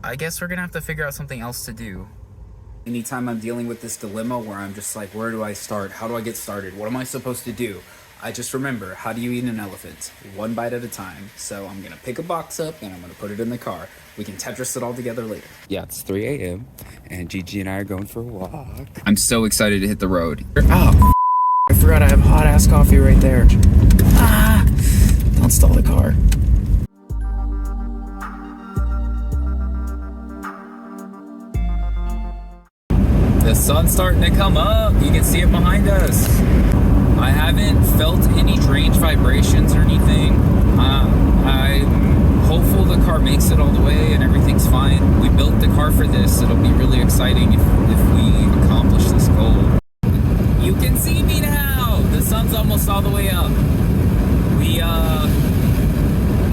I guess we're gonna have to figure out something else to do. Anytime I'm dealing with this dilemma where I'm just like, where do I start? How do I get started? What am I supposed to do? I just remember, how do you eat an elephant? One bite at a time. So I'm gonna pick a box up and I'm gonna put it in the car. We can Tetris it all together later. Yeah, it's 3 a.m. and Gigi and I are going for a walk. I'm so excited to hit the road. Oh, I forgot I have hot ass coffee right there. Ah, don't stall the car. The sun's starting to come up. You can see it behind us. I haven't felt any strange vibrations or anything. I'm hopeful the car makes it all the way and everything's fine. We built the car for this. It'll be really exciting if we accomplish this goal. You can see me now. The sun's almost all the way up.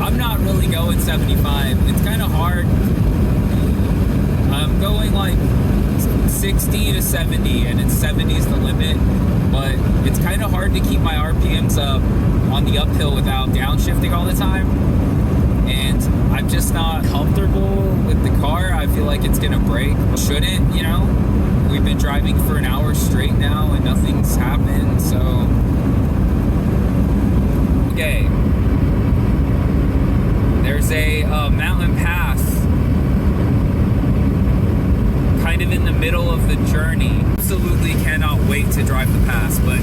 I'm not really going 75. It's kind of hard. I'm going like 60 to 70, and 70 is the limit, but it's kind of hard to keep my RPMs up on the uphill without downshifting all the time, and I'm just not comfortable with the car. I feel like it's gonna break. Shouldn't, you know? We've been driving for an hour straight now and nothing's happened, so... Okay. There's a mountain pass kind of in the middle of the journey. Absolutely cannot wait to drive the pass, but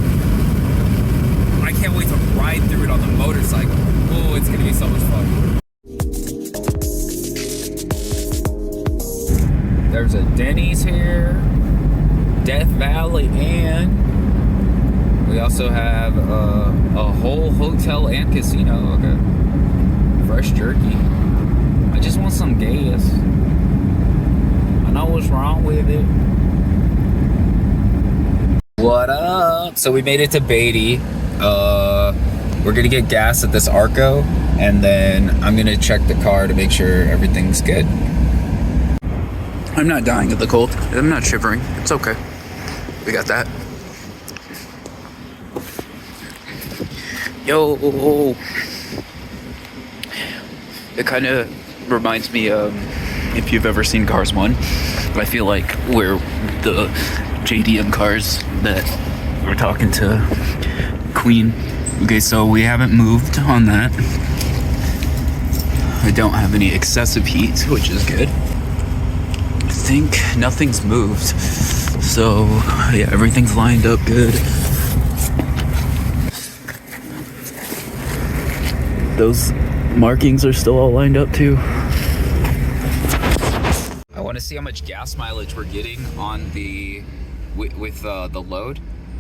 I can't wait to ride through it on the motorcycle. Oh, it's gonna be so much fun. There's a Denny's here, Death Valley, and we also have a whole hotel and casino. Okay. Fresh jerky. I just want some gas. I know what's wrong with it. What up? So we made it to Beatty. We're gonna get gas at this Arco, and then I'm gonna check the car to make sure everything's good. I'm not dying of the cold. I'm not shivering. It's okay. We got that. Yo. It kind of reminds me of, if you've ever seen Cars 1, I feel like we're the JDM cars that we're talking to Queen. Okay, so we haven't moved on that. I don't have any excessive heat, which is good. I think nothing's moved. So, yeah, everything's lined up good. Those markings are still all lined up too. I want to see how much gas mileage we're getting on the with the load.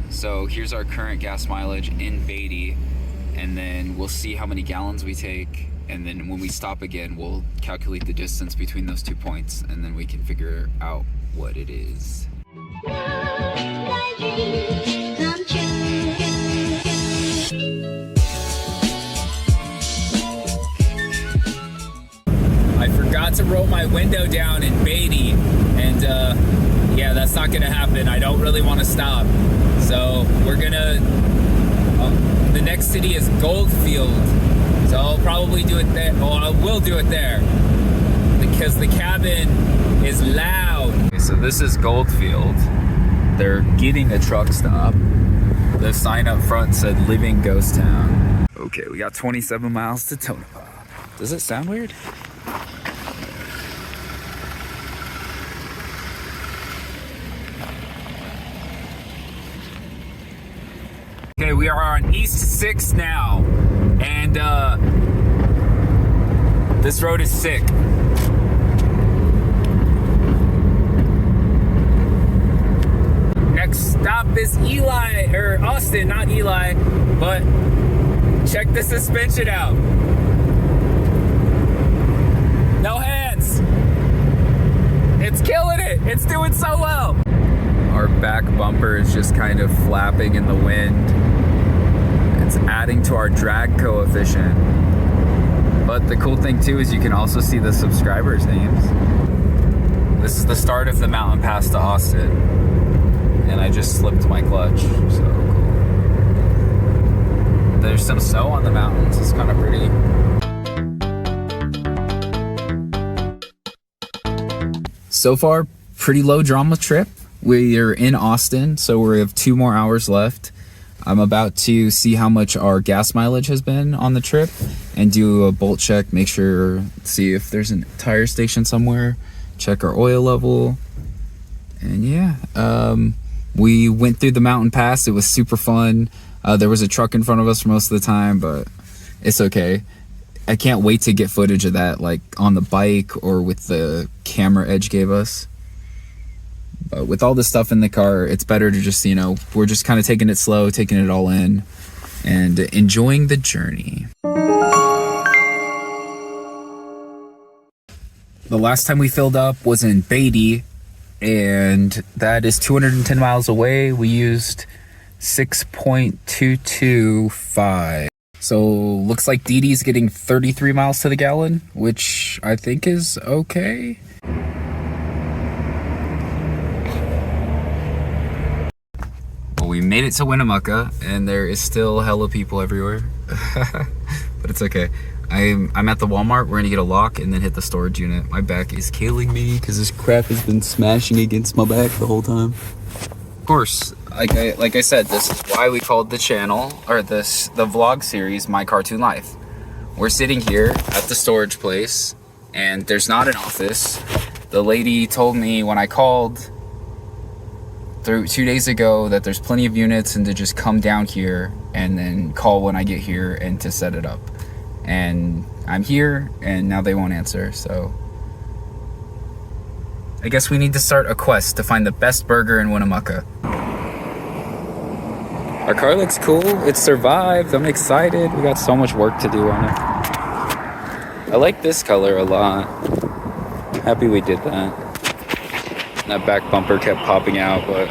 So here's our current gas mileage in Beatty, and then we'll see how many gallons we take, and then when we stop again we'll calculate the distance between those 2 points, and then we can figure out what it is. I forgot to roll my window down in Beatty, and yeah, that's not gonna happen. I don't really want to stop, so we're gonna the next city is Goldfield, so I'll probably do it there. Well, I will do it there because the cabin is loud. Okay, so this is Goldfield. They're getting a truck stop. The sign up front said Living Ghost Town. Okay, we got 27 miles to Tonopah. Does it sound weird? Okay, we are on East 6th now, and this road is sick. Next stop is Austin, not Eli, but check the suspension out. No hands. It's killing it. It's doing so well. Our back bumper is just kind of flapping in the wind. It's adding to our drag coefficient. But the cool thing too is you can also see the subscribers' names. This is the start of the mountain pass to Austin. And I just slipped my clutch, so cool. There's some snow on the mountains. It's kind of pretty. So far, pretty low drama trip. We are in Austin, so we have 2 more hours left. I'm about to see how much our gas mileage has been on the trip and do a bolt check, make sure, see if there's a tire station somewhere, check our oil level. And yeah, we went through the mountain pass. It was super fun. There was a truck in front of us for most of the time, but it's okay. I can't wait to get footage of that, like on the bike or with the camera Edge gave us. But with all this stuff in the car, it's better to just, you know, we're just kind of taking it slow, taking it all in, and enjoying the journey. The last time we filled up was in Beatty, and that is 210 miles away. We used 6.225. So looks like Dee Dee's getting 33 miles to the gallon, which I think is okay. Well, we made it to Winnemucca, and there is still hella people everywhere. But it's okay. I'm at the Walmart. We're gonna get a lock and then hit the storage unit. My back is killing me because this crap has been smashing against my back the whole time. Of course, like I said, this is why we called the channel, or the vlog series, My Cartoon Life. We're sitting here at the storage place, and there's not an office. The lady told me when I called 2 days ago that there's plenty of units and to just come down here and then call when I get here and to set it up. And I'm here, and now they won't answer, so I guess we need to start a quest to find the best burger in Winnemucca. Our car looks cool. It survived. I'm excited. We got so much work to do on it. I like this color a lot. Happy we did that. That back bumper kept popping out, but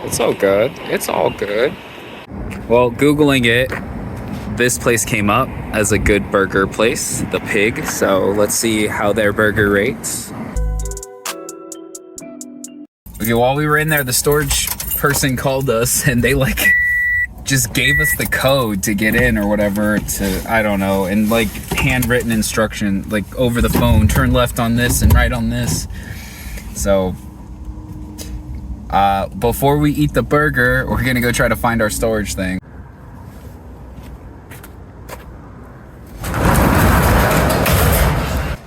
it's all good. It's all good. Well, Googling it, this place came up as a good burger place, The Pig. So let's see how their burger rates. Okay, while we were in there, the storage person called us and they like just gave us the code to get in or whatever to, I don't know, and like handwritten instruction, like over the phone, turn left on this and right on this. So before we eat the burger, we're gonna go try to find our storage thing.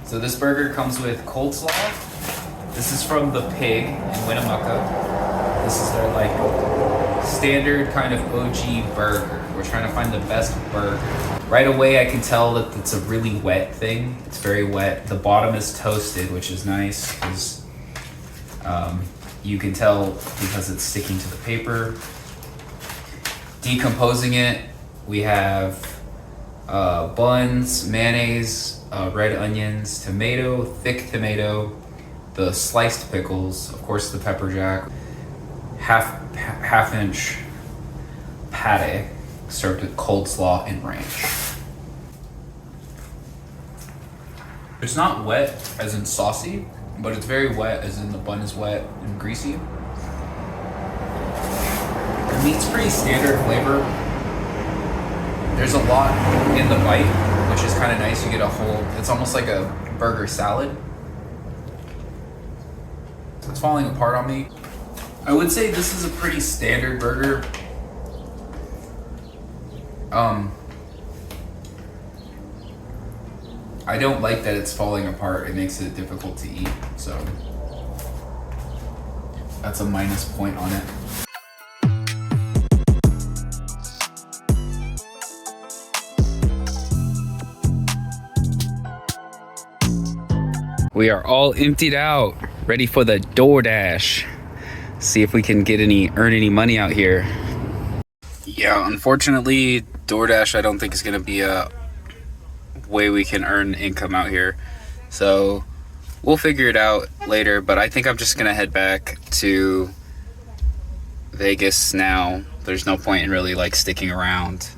So this burger comes with cold slaw. This is from The Pig in Winnemucca. This is their like standard kind of OG burger. We're trying to find the best burger. Right away I can tell that it's a really wet thing. It's very wet. The bottom is toasted, which is nice because you can tell because it's sticking to the paper. Decomposing it, we have buns, mayonnaise, red onions, tomato, thick tomato, the sliced pickles, of course the pepper jack, half inch pate served with cold slaw and ranch. It's not wet as in saucy, but it's very wet as in the bun is wet and greasy. The meat's pretty standard flavor. There's a lot in the bite, which is kind of nice. You get a whole, it's almost like a burger salad. It's falling apart on me. I would say this is a pretty standard burger. I don't like that it's falling apart. It makes it difficult to eat, so that's a minus point on it. We are all emptied out, ready for the DoorDash. See if we can earn any money out here. Yeah, unfortunately, DoorDash I don't think is gonna be a way we can earn income out here. So we'll figure it out later, but I think I'm just gonna head back to Vegas now. There's no point in really like sticking around.